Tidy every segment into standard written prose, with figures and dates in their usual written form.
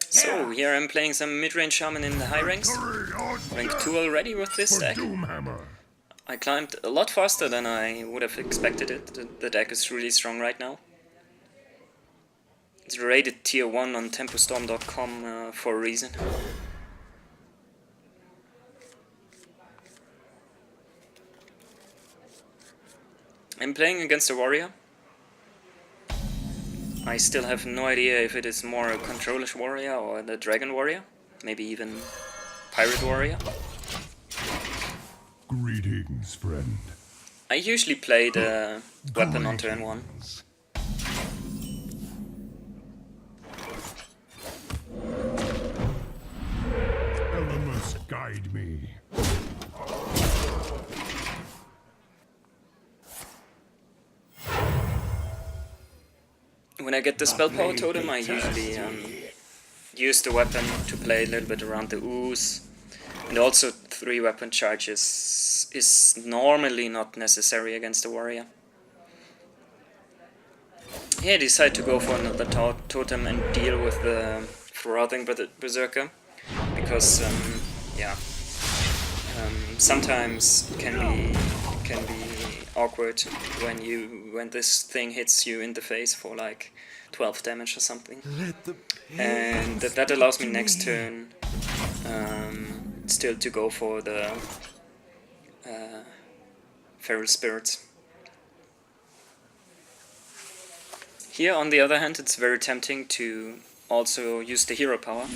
So here I'm playing some Midrange Shaman in the high ranks. Rank 2 already with this deck. I climbed a lot faster than I would have expected it. The deck is really strong right now. It's rated tier 1 on tempostorm.com for a reason. I'm playing against a warrior. I still have no idea if it is more a controlish warrior or the dragon warrior. Maybe even pirate warrior. Greetings, friend. I usually play the weapon on turn 1. Elements guide me. When I get the spell power totem, I usually use the weapon to play a little bit around the ooze. And also 3 weapon charges is normally not necessary against a warrior. Here I decide to go for another totem and deal with the frothing berserker. Because sometimes it can be awkward when this thing hits you in the face for like 12 damage or something. And that allows me next turn still to go for the feral spirits. Here on the other hand, it's very tempting to also use the hero power,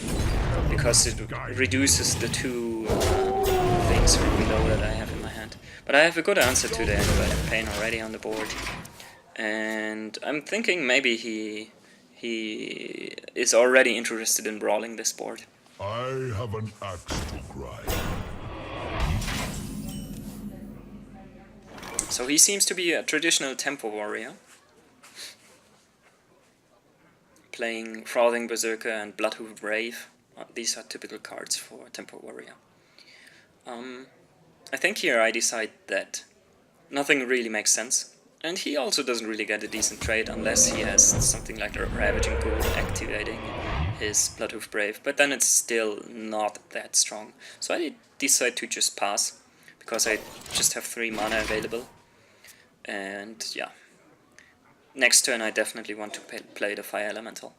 because it reduces the 2 things from below that I have in my hand. But I have a good answer to the Antibiotic Pain already on the board. And I'm thinking maybe he is already interested in brawling this board. I have an axe to grind. So he seems to be a traditional tempo warrior, playing Frothing Berserker and Bloodhoof Brave. These are typical cards for tempo warrior. I think here I decide that nothing really makes sense, and he also doesn't really get a decent trade unless he has something like a Ravaging Ghoul activating his Bloodhoof Brave, but then it's still not that strong. So I decide to just pass, because I just have 3 mana available, and yeah. Next turn I definitely want to play the Fire Elemental.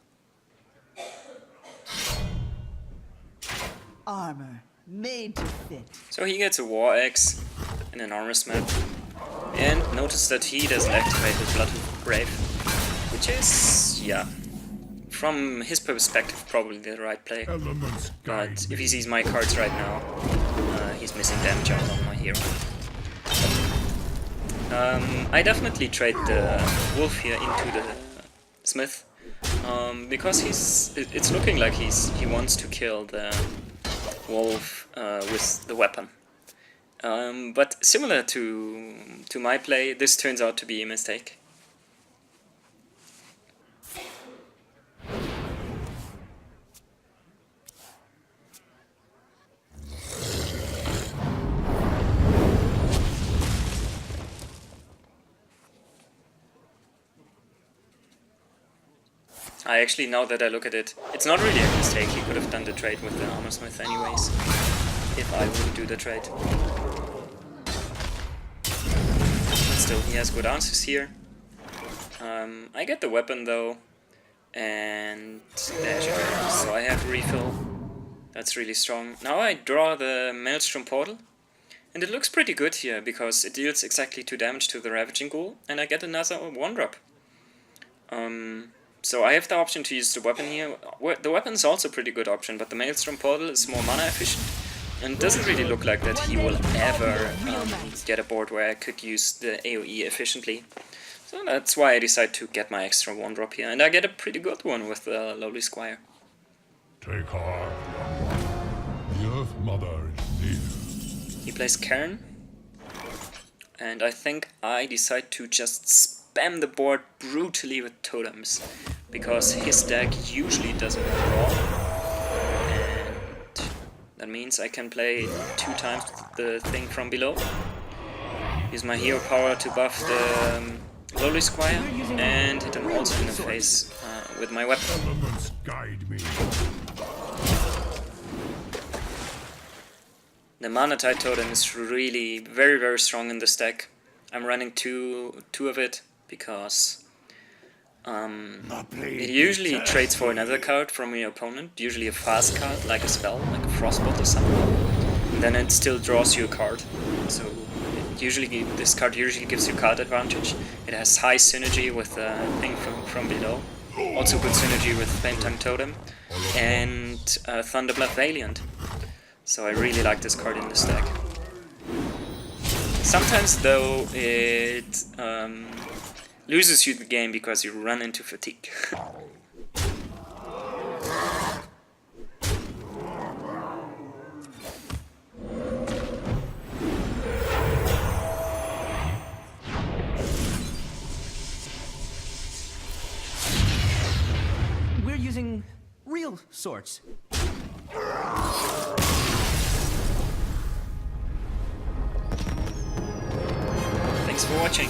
Armor made to fit. So he gets a War Axe and an Armor Smith. And notice that he doesn't activate the Bloodhoof Brave, which is, yeah, from his perspective probably the right play. But if he sees my cards right now, he's missing damage out on my hero. I definitely trade the wolf here into the smith, because it's looking like he wants to kill the wolf with the weapon. But similar to my play, this turns out to be a mistake. Actually, now that I look at it, it's not really a mistake. He could have done the trade with the Armor Smith anyways, if I wouldn't do the trade. But still, he has good answers here. I get the weapon though, and there she goes. So I have refill. That's really strong. Now I draw the Maelstrom Portal, and it looks pretty good here, because it deals exactly 2 damage to the Ravaging Ghoul, and I get another 1-drop. So I have the option to use the weapon here. The weapon is also a pretty good option, but the Maelstrom Portal is more mana efficient, and it doesn't really look like that he will ever get a board where I could use the AoE efficiently. So that's why I decide to get my extra 1-drop here, and I get a pretty good one with the Lowly Squire. Take heart. The Earth Mother is near. He plays Cairn, and I think I decide to just spam the board brutally with totems, because his deck usually doesn't draw, and that means I can play 2 times the thing from below, use my hero power to buff the Lowly Squire, and hit him also in the face with my weapon. Elements guide me. The Mana Tide Totem is really very, very strong in this deck. I'm running two of it because it usually trades for another card from your opponent, usually a fast card like a spell, like a Frostbolt or something. And then it still draws you a card. So this card usually gives you card advantage. It has high synergy with the thing from below. Also good synergy with Flame Tongue Totem and Thunderblood Valiant. So I really like this card in this deck. Sometimes though it loses you the game because you run into fatigue. We're using real swords. Thanks for watching.